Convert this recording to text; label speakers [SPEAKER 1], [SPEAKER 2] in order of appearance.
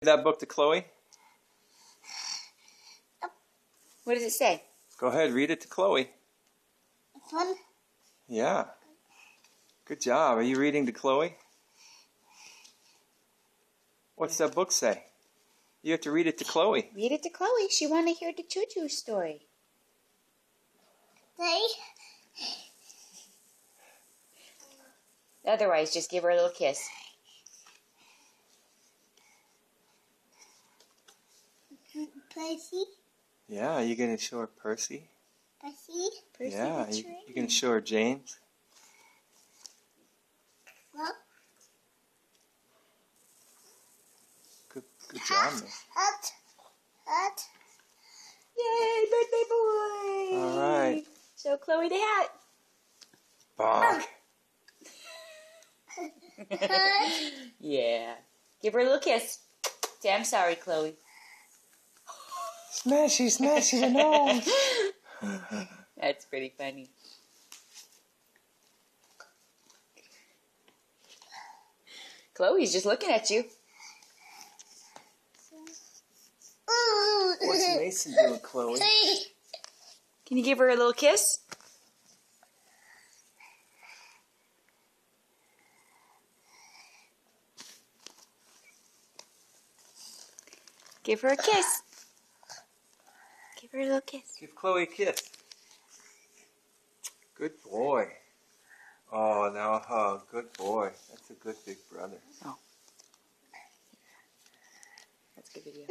[SPEAKER 1] That book to Chloe?
[SPEAKER 2] What does it say?
[SPEAKER 1] Go ahead, read it to Chloe.
[SPEAKER 3] This one?
[SPEAKER 1] Yeah. Good job. Are you reading to Chloe? What's that book say? You have to read it to Chloe.
[SPEAKER 2] Read it to Chloe. She want to hear the choo-choo story.
[SPEAKER 3] They?
[SPEAKER 2] Otherwise, just give her a little kiss.
[SPEAKER 3] Percy?
[SPEAKER 1] Yeah, you going to show her Percy?
[SPEAKER 3] Percy?
[SPEAKER 2] Percy
[SPEAKER 1] Yeah,
[SPEAKER 2] the
[SPEAKER 1] you
[SPEAKER 2] train.
[SPEAKER 1] going to show her James?
[SPEAKER 3] Well,
[SPEAKER 1] Good job, man.
[SPEAKER 3] hat.
[SPEAKER 2] Yay, birthday boy!
[SPEAKER 1] All right.
[SPEAKER 2] Show Chloe the hat.
[SPEAKER 1] Bonk.
[SPEAKER 2] Yeah. Give her a little kiss. Say, I'm sorry, Chloe.
[SPEAKER 1] Smashy, smashy the nose.
[SPEAKER 2] That's pretty funny. Chloe's just looking at you.
[SPEAKER 1] What's Mason doing, Chloe?
[SPEAKER 2] Can you give her a little kiss? Give her a kiss. Give her a little kiss.
[SPEAKER 1] Give Chloe a kiss. Good boy. Oh, now a hug. Good boy. That's a good big brother.
[SPEAKER 2] Oh. That's a good video.